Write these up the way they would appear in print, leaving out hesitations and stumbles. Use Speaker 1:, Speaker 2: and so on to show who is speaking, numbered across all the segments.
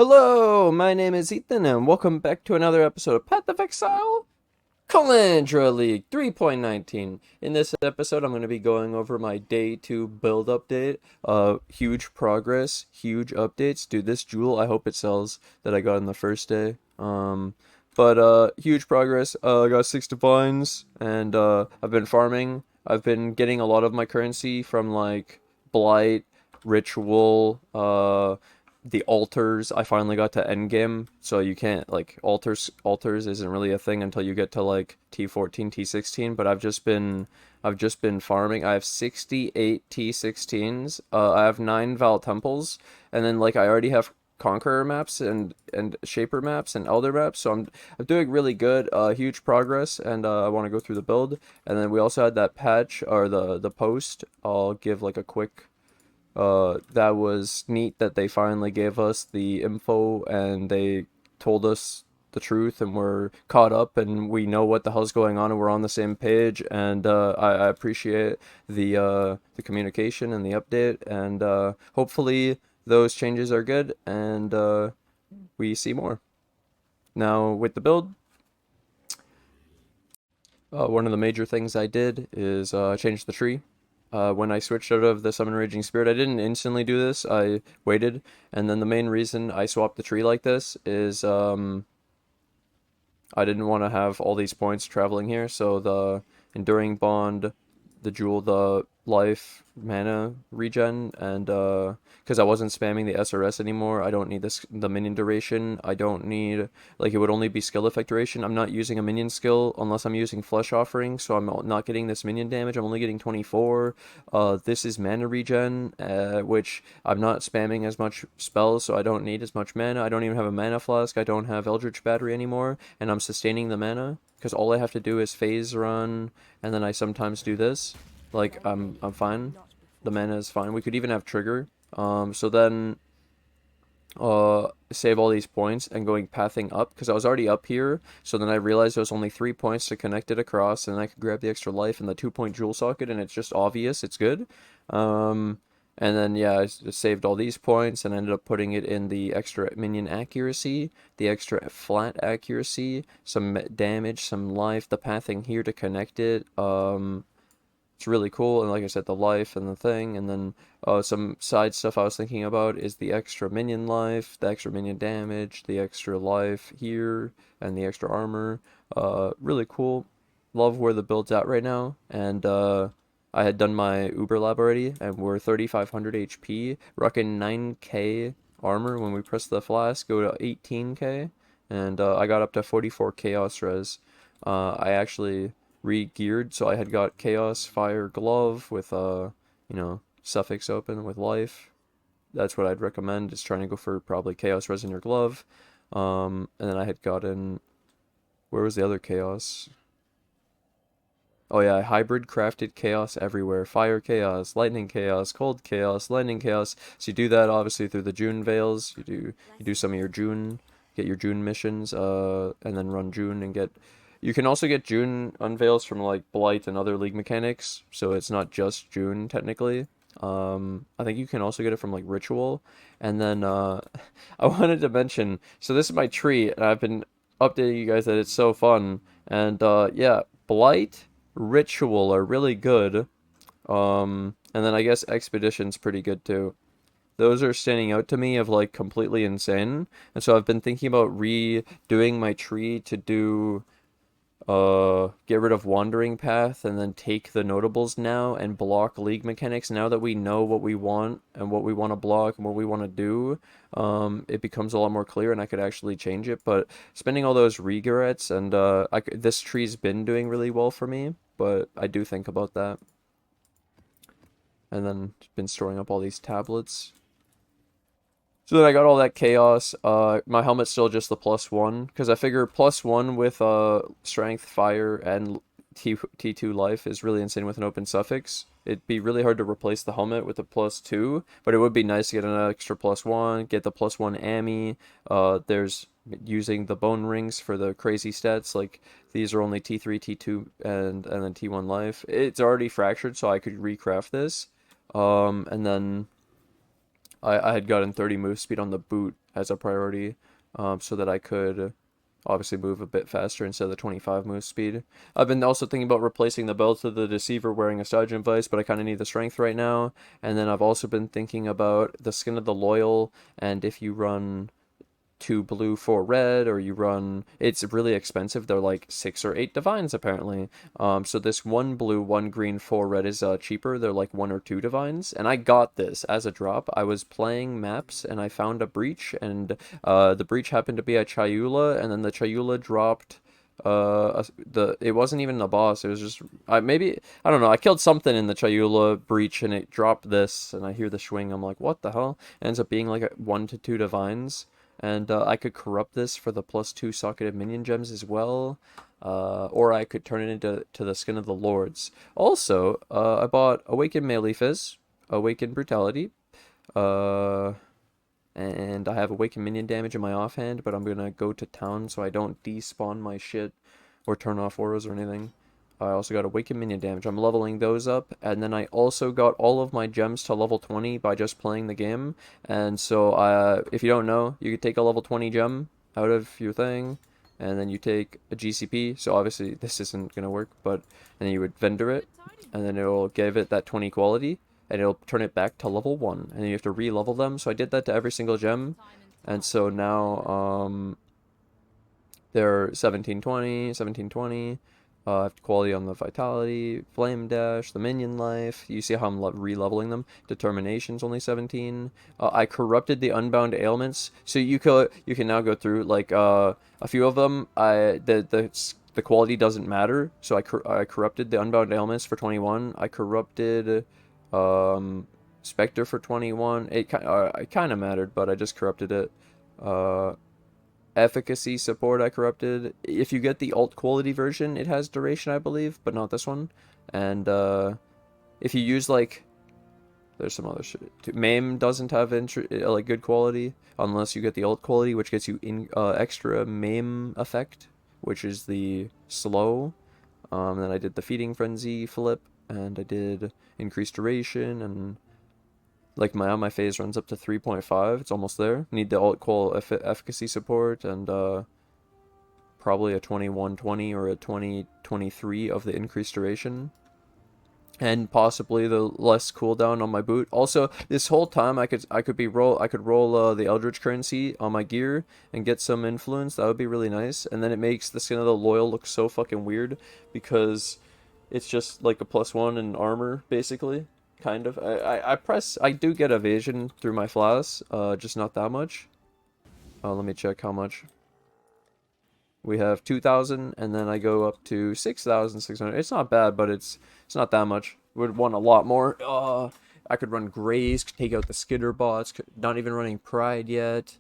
Speaker 1: Hello, my name is Ethan, and welcome back to another episode of Path of Exile Kalandra League 3.19. In this episode, I'm going to be going over my day 2 build update. Huge progress, huge updates. Dude, this jewel, I hope it sells that I got in the first day. Huge progress. I got 6 divines, and I've been farming. I've been getting a lot of my currency from like Blight, Ritual, the altars. I finally got to endgame, so you can't like altars isn't really a thing until you get to like T14, T16, but I've just been farming. I have 68 T16s. I have 9 Val temples, and then like I already have Conqueror maps and Shaper maps and Elder maps, so I'm doing really good. Huge progress, and I want to go through the build. And then we also had that patch or the post. I'll give like a quick that was neat that they finally gave us the info and they told us the truth and we're caught up and we know what the hell's going on and we're on the same page. And I appreciate the communication and the update, and hopefully those changes are good and we see more. Now with the build, one of the major things I did is change the tree. When I switched out of the Summon Raging Spirit, I didn't instantly do this. I waited, and then the main reason I swapped the tree like this is I didn't want to have all these points traveling here. So the Enduring Bond, the Jewel, the Life, Mana regen, and because I wasn't spamming the SRS anymore, I don't need the minion duration. I don't need, like, it would only be skill effect duration. I'm not using a minion skill unless I'm using Flesh Offering, so I'm not getting this minion damage. I'm only getting 24. This is mana regen, which I'm not spamming as much spells, so I don't need as much mana. I don't even have a mana flask. I don't have Eldritch Battery anymore, and I'm sustaining the mana because all I have to do is phase run, and then I sometimes do this. Like, I'm fine. The mana is fine. We could even have trigger. So then save all these points and going pathing up because I was already up here. So then I realized there was only 3 points to connect it across, and I could grab the extra life and the 2-point jewel socket, and it's just obvious. It's good. And then yeah, I saved all these points and ended up putting it in the extra minion accuracy, the extra flat accuracy, some damage, some life, the pathing here to connect it. It's really cool, and like I said, the life and the thing, and then some side stuff I was thinking about is the extra minion life, the extra minion damage, the extra life here, and the extra armor. Really cool. Love where the build's at right now, and I had done my Uber lab already, and we're 3,500 HP, rocking 9k armor when we press the flask, go to 18k, and I got up to 44 chaos res. I actually re-geared, so I had got Chaos Fire Glove with suffix open with life. That's what I'd recommend, is trying to go for probably Chaos Res in your glove. And then I had gotten, where was the other Chaos? Oh yeah, hybrid crafted Chaos everywhere. Fire Chaos, Lightning Chaos, Cold Chaos, Lightning Chaos. So you do that obviously through the June Veils. You do some of your June, get your June missions, and then run June and get. You can also get June unveils from like Blight and other League mechanics, so it's not just June technically. I think you can also get it from like Ritual, and then I wanted to mention. So this is my tree, and I've been updating you guys that it's so fun, and yeah, Blight, Ritual are really good. And then I guess Expedition's pretty good too. Those are standing out to me of like completely insane, and so I've been thinking about redoing my tree to do get rid of Wandering Path and then take the notables now and block League mechanics. Now that we know what we want and what we want to block and what we want to do, it becomes a lot more clear and I could actually change it. But spending all those regrets, and this tree's been doing really well for me, but I do think about that. And then been storing up all these tablets. So then I got all that chaos. My helmet's still just the +1 because I figure +1 with strength, fire, and T2 life is really insane with an open suffix. It'd be really hard to replace the helmet with a +2, but it would be nice to get an extra +1, get the +1 Ami. There's using the bone rings for the crazy stats. Like these are only T3, T2, and then T1 life. It's already fractured, so I could recraft this. And then I had gotten 30 move speed on the boot as a priority, so that I could obviously move a bit faster instead of the 25 move speed. I've been also thinking about replacing the belt of the Deceiver wearing a Sergeant Vice, but I kind of need the strength right now. And then I've also been thinking about the Skin of the Loyal, and if you run 2 blue, 4 red, or you run, it's really expensive. They're like 6 or 8 divines apparently. So this 1 blue, 1 green, 4 red is cheaper. They're like 1 or 2 divines, and I got this as a drop. I was playing maps and I found a breach, and the breach happened to be a Chayula, and then the Chayula dropped it wasn't even the boss. It was just I don't know. I killed something in the Chayula breach and it dropped this, and I hear the swing. I'm like, what the hell? It ends up being like 1 to 2 divines. And I could corrupt this for the +2 socketed minion gems as well. Or I could turn it into the Skin of the Lords. Also, I bought Awakened Melee Fizz, Awakened Brutality, and I have Awakened Minion damage in my offhand, but I'm gonna go to town so I don't despawn my shit or turn off auras or anything. I also got Awakened Minion damage. I'm leveling those up, and then I also got all of my gems to level 20 by just playing the game. And so, if you don't know, you could take a level 20 gem out of your thing, and then you take a GCP. So obviously this isn't gonna work, but and then you would vendor it, and then it'll give it that 20 quality, and it'll turn it back to level 1, and then you have to re-level them. So I did that to every single gem, and so now they're 1720, 1720. I have quality on the Vitality, Flame Dash, the Minion Life. You see how I'm re-leveling them. Determination's only 17. I corrupted the Unbound Ailments, so you can now go through like a few of them. The quality doesn't matter, so I corrupted the Unbound Ailments for 21. I corrupted Spectre for 21. It kind of mattered, but I just corrupted it. Efficacy support I corrupted. If you get the alt quality version, it has duration, I believe, but not this one. And if you use like, there's some other shit too. Maim doesn't have like good quality unless you get the alt quality, which gets you extra Maim effect, which is the slow. Then I did the Feeding Frenzy flip, and I did increased duration, and like my phase runs up to 3.5. It's almost there. Need the alt qual efficacy support, and probably a 2120 or a 2023 of the increased duration, and possibly the less cooldown on my boot. Also, this whole time I could roll the Eldritch currency on my gear and get some influence. That would be really nice. And then it makes the Skin of the Loyal look so fucking weird because it's just like a +1 in armor basically. Kind of. I do get evasion through my flaws, just not that much. Let me check how much. We have 2,000, and then I go up to 6,600. It's not bad, but it's not that much. Would want a lot more. I could run Graze, take out the Skitter bots. Not even running Pride yet.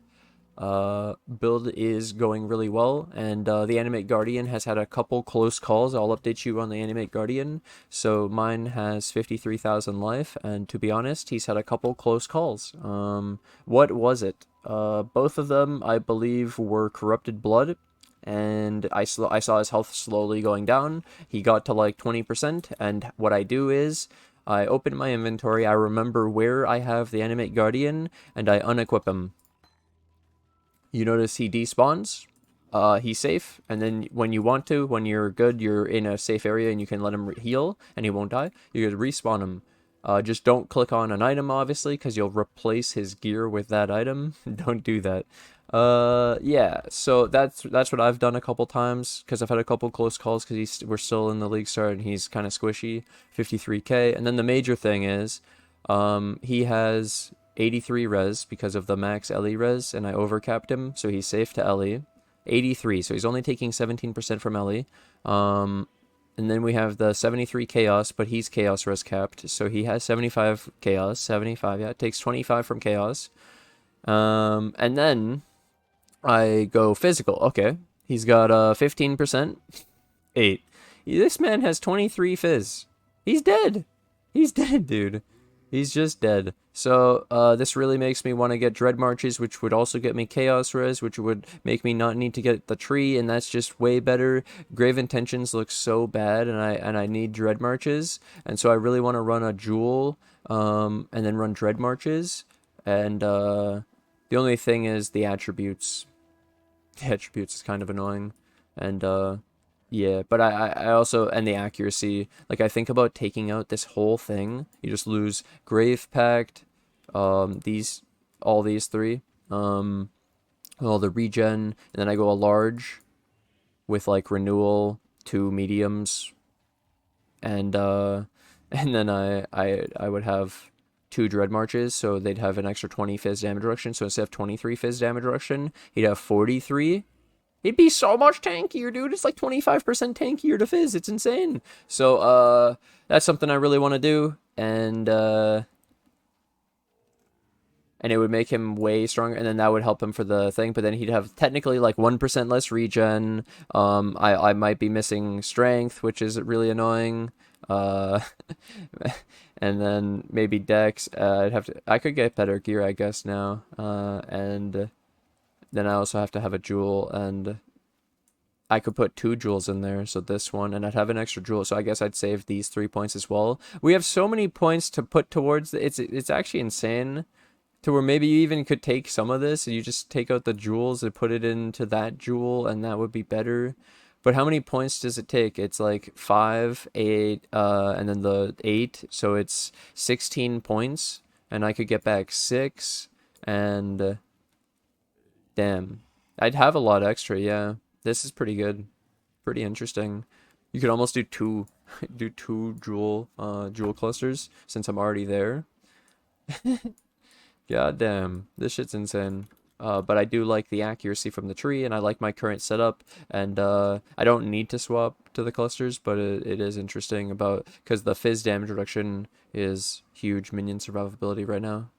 Speaker 1: Build is going really well, and the Animate Guardian has had a couple close calls. I'll update you on the Animate Guardian. So mine has 53,000 life, and to be honest, he's had a couple close calls. What was it? Both of them, I believe, were Corrupted Blood, and I saw his health slowly going down. He got to like 20%, and what I do is I open my inventory, I remember where I have the Animate Guardian, and I unequip him. You notice he despawns, he's safe, and then when you want to, when you're good, you're in a safe area and you can let him heal and he won't die, you can respawn him. Just don't click on an item, obviously, because you'll replace his gear with that item. Don't do that. Yeah, so that's what I've done a couple times, because I've had a couple close calls, because we're still in the league start and he's kind of squishy, 53k. And then the major thing is, he has 83 res because of the max Ellie res, and I overcapped him, so he's safe to Ellie. 83, so he's only taking 17% from Ellie. And then we have the 73 chaos, but he's chaos res capped, so he has 75 chaos. 75, yeah, it takes 25 from chaos. And then I go physical. Okay, he's got 15%. 8. This man has 23 fizz. He's dead. He's dead, dude. He's just dead. So, this really makes me want to get Dread Marches, which would also get me Chaos Res, which would make me not need to get the tree, and that's just way better. Grave Intentions looks so bad, and I need Dread Marches, and so I really want to run a Jewel, and then run Dread Marches. And the only thing is the attributes. The attributes is kind of annoying. And yeah, but I also, and the accuracy, like I think about taking out this whole thing. You just lose Grave Pact, these, all these three, all the regen, and then I go a large with like renewal, two mediums, and and then I would have two dread marches, so they'd have an extra 20 fizz damage reduction. So instead of 23 fizz damage reduction, he'd have 43. He'd be so much tankier, dude. It's like 25% tankier to fizz. It's insane. So that's something I really want to do, and it would make him way stronger, and then that would help him for the thing. But then he'd have technically like 1% less regen. I might be missing strength, which is really annoying. Uh, and then maybe dex. I could get better gear, I guess now. And then I also have to have a jewel, and I could put 2 jewels in there, so this one, and I'd have an extra jewel, so I guess I'd save these 3 points as well. We have so many points to put towards it's actually insane, to where maybe you even could take some of this and you just take out the jewels and put it into that jewel, and that would be better. But how many points does it take? It's like 5, 8, and then the 8, so it's 16 points, and I could get back 6, and damn, I'd have a lot extra. Yeah, this is pretty good, pretty interesting. You could almost do two do 2 jewel clusters since I'm already there. God damn, this shit's insane. But I do like the accuracy from the tree, and I like my current setup, and I don't need to swap to the clusters, but it is interesting about, because the fizz damage reduction is huge minion survivability right now,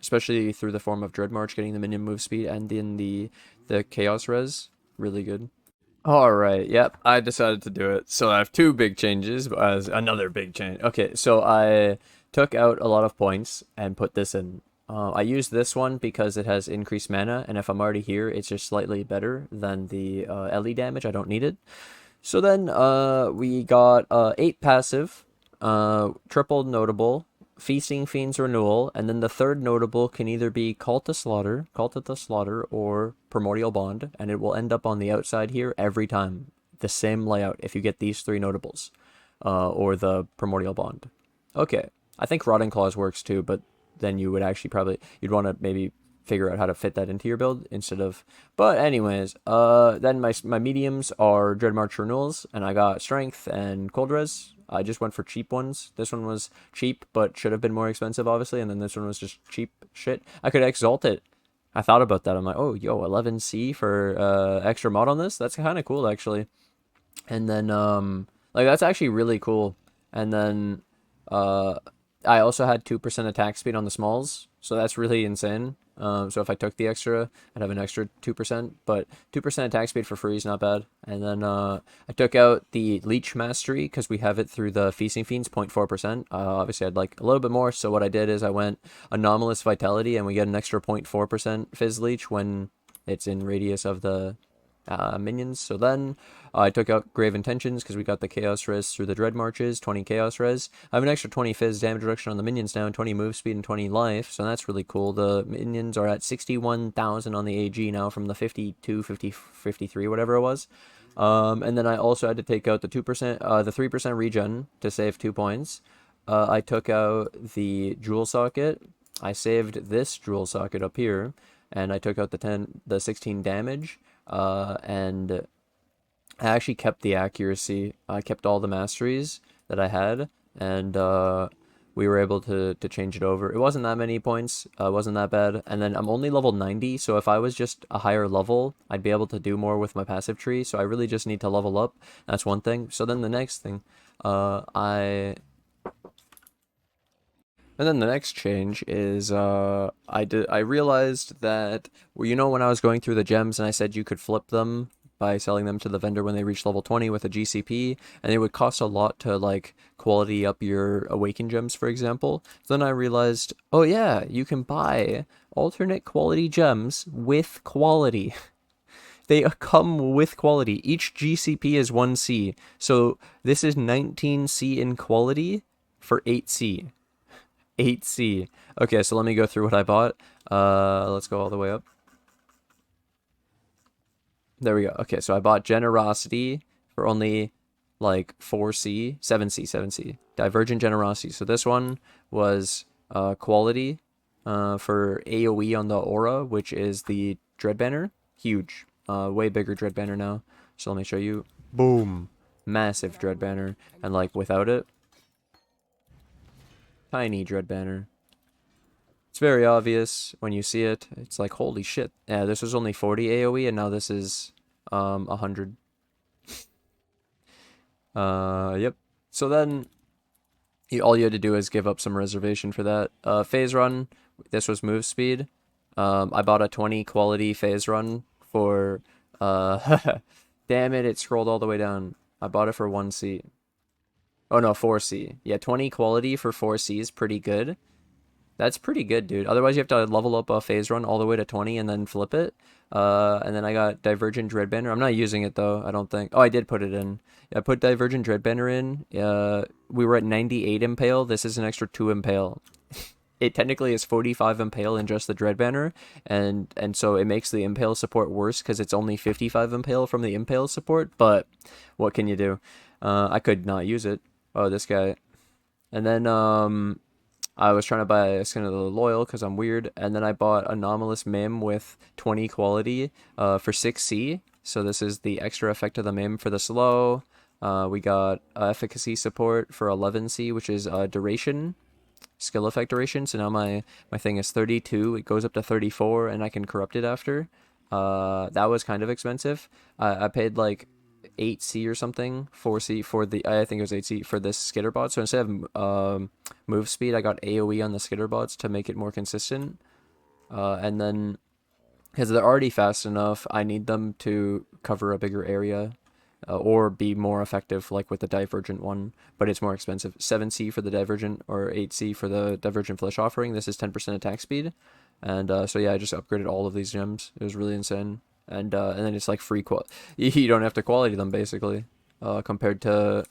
Speaker 1: especially through the form of Dread March, getting the minion move speed, and in the chaos res, really good. All right, yep, I decided to do it. So I have 2 big changes, as another big change. Okay, so I took out a lot of points and put this in. I use this one because it has increased mana, and if I'm already here, it's just slightly better than the LE damage. I don't need it. So then we got 8 passive, triple notable, Feasting Fiend's Renewal, and then the third notable can either be Cult to the Slaughter, or Primordial Bond, and it will end up on the outside here every time. The same layout if you get these 3 notables, or the Primordial Bond. Okay, I think Rotting Claws works too, but then you would actually you'd want to maybe figure out how to fit that into your build instead of, but anyways, then my mediums are Dread March Renewals, and I got Strength and Cold Res. I just went for cheap ones. This one was cheap, but should have been more expensive, obviously, and then this one was just cheap shit. I could exalt it. I thought about that. I'm like, oh, yo, 11C for extra mod on this? That's kind of cool, actually. And then, like, that's actually really cool. And then, I also had 2% attack speed on the smalls, so that's really insane. So if I took the extra, I'd have an extra 2%, but 2% attack speed for free is not bad. And then I took out the Leech Mastery because we have it through the Feasting Fiends, 0.4%. Obviously, I'd like a little bit more, so what I did is I went Anomalous Vitality, and we get an extra 0.4% Fizz Leech when it's in radius of the minions. So then I took out Grave Intentions because we got the Chaos Res through the Dread Marches, 20 Chaos Res. I have an extra 20 Fizz damage reduction on the minions now, and 20 move speed and 20 life, so that's really cool. The minions are at 61,000 on the AG now from the 52, 50, 53, whatever it was. And then I also had to take out the 2%, the 3% regen to save 2 points. I took out the Jewel Socket. I saved this Jewel Socket up here, and I took out the 16 damage. And I actually kept the accuracy. I kept all the masteries that I had, and we were able to change it over. It wasn't that many points. It wasn't that bad. And then I'm only level 90, so if I was just a higher level, I'd be able to do more with my passive tree. So I really just need to level up. That's one thing. So then the next thing, and then the next change is I realized that, well, you know, when I was going through the gems and I said you could flip them by selling them to the vendor when they reach level 20 with a GCP, and it would cost a lot to like quality up your awakened gems, for example. So then I realized, oh yeah, you can buy alternate quality gems with quality. They come with quality. Each GCP is 1C. So this is 19C in quality for 8C. 8C. Okay, so let me go through what I bought. Let's go all the way up. There we go. Okay, so I bought Generosity for only like 4C, 7C, 7C. Divergent Generosity. So this one was quality for AoE on the aura, which is the Dread Banner. Huge. Way bigger Dread Banner now. So let me show you. Boom. Massive Dread Banner. And like without it, tiny Dread Banner. It's very obvious when you see it. It's like, holy shit. Yeah, this was only 40 AoE and now this is 100. Yep. So then all you had to do is give up some reservation for that. Phase run, this was move speed. I bought a 20 quality phase run for damn it, it scrolled all the way down. I bought it for 1C. Oh no, 4C. Yeah, 20 quality for 4C is pretty good. That's pretty good, dude. Otherwise, you have to level up a phase run all the way to 20 and then flip it. And then I got Divergent Dreadbanner. I'm not using it, though, I don't think. Oh, I did put it in. I put Divergent Dreadbanner in. We were at 98 Impale. This is an extra 2 Impale. It technically is 45 Impale in just the Dreadbanner. And so it makes the Impale support worse because it's only 55 Impale from the Impale support. But what can you do? I could not use it. Oh, this guy. And then, I was trying to buy a Skin of the Loyal because I'm weird, and then I bought Anomalous Mim with 20 quality for 6C. So this is the extra effect of the Mim for the slow. We got efficacy support for 11C, which is duration, skill effect duration. So now my thing is 32. It goes up to 34, and I can corrupt it after. That was kind of expensive. I paid like 8C or something, 4C for the, I think it was 8C for this skitterbot. So instead of move speed, I got AoE on the skitterbots to make it more consistent. And then, because they're already fast enough, I need them to cover a bigger area or be more effective, like with the Divergent one, but it's more expensive. 7C for the Divergent or 8C for the Divergent Flesh Offering. This is 10% attack speed. And so yeah, I just upgraded all of these gems. It was really insane. And then it's like free you don't have to quality them basically, compared to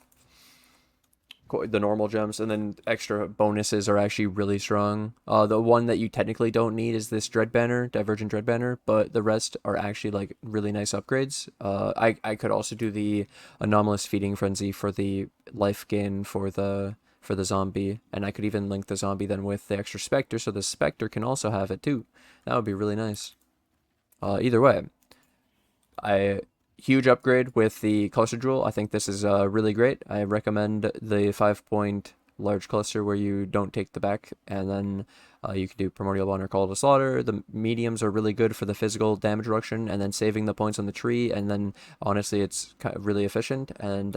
Speaker 1: the normal gems. And then extra bonuses are actually really strong. The one that you technically don't need is this Dread Banner, Divergent Dread Banner, but the rest are actually like really nice upgrades. I could also do the Anomalous Feeding Frenzy for the life gain for the zombie, and I could even link the zombie then with the extra Spectre, so the Spectre can also have it too. That would be really nice. Either way, huge upgrade with the cluster jewel. I think this is really great. I recommend the 5-point large cluster where you don't take the back, and then you can do Primordial Bond or Call to Slaughter. The mediums are really good for the physical damage reduction, and then saving the points on the tree, and then honestly it's kind of really efficient. And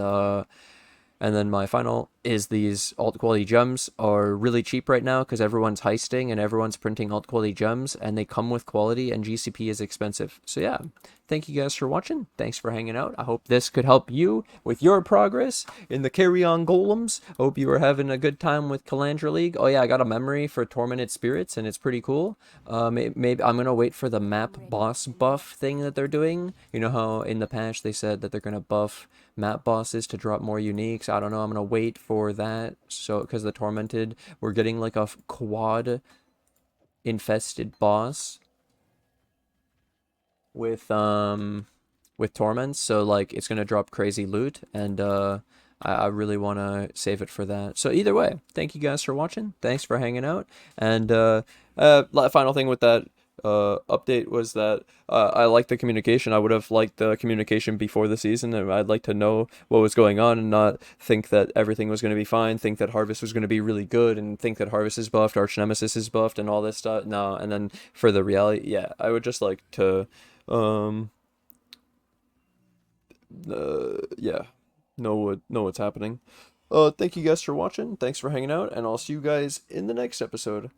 Speaker 1: then my final is these alt quality gems are really cheap right now because everyone's heisting and everyone's printing alt quality gems, and they come with quality, and GCP is expensive. So yeah, thank you guys for watching. Thanks for hanging out. I hope this could help you with your progress in the Carrion Golems. Hope you are having a good time with Kalandra League. Oh yeah, I got a memory for Tormented Spirits, and it's pretty cool. Maybe I'm gonna wait for the map boss buff thing that they're doing. You know how in the patch they said that they're gonna buff map bosses to drop more uniques. I don't know. I'm gonna wait for that. So because the Tormented, we're getting like a quad infested boss with torments, so like it's gonna drop crazy loot, and I really want to save it for that. So either way, thank you guys for watching. Thanks for hanging out. And final thing with that update was that I like the communication. I would have liked the communication before the season, and I'd like to know what was going on and not think that everything was going to be fine, think that Harvest was going to be really good, and think that Harvest is buffed, Arch Nemesis is buffed, and all this stuff. No, and then for the reality, yeah, I would just like to yeah, know what's happening. Thank you guys for watching. Thanks for hanging out, and I'll see you guys in the next episode.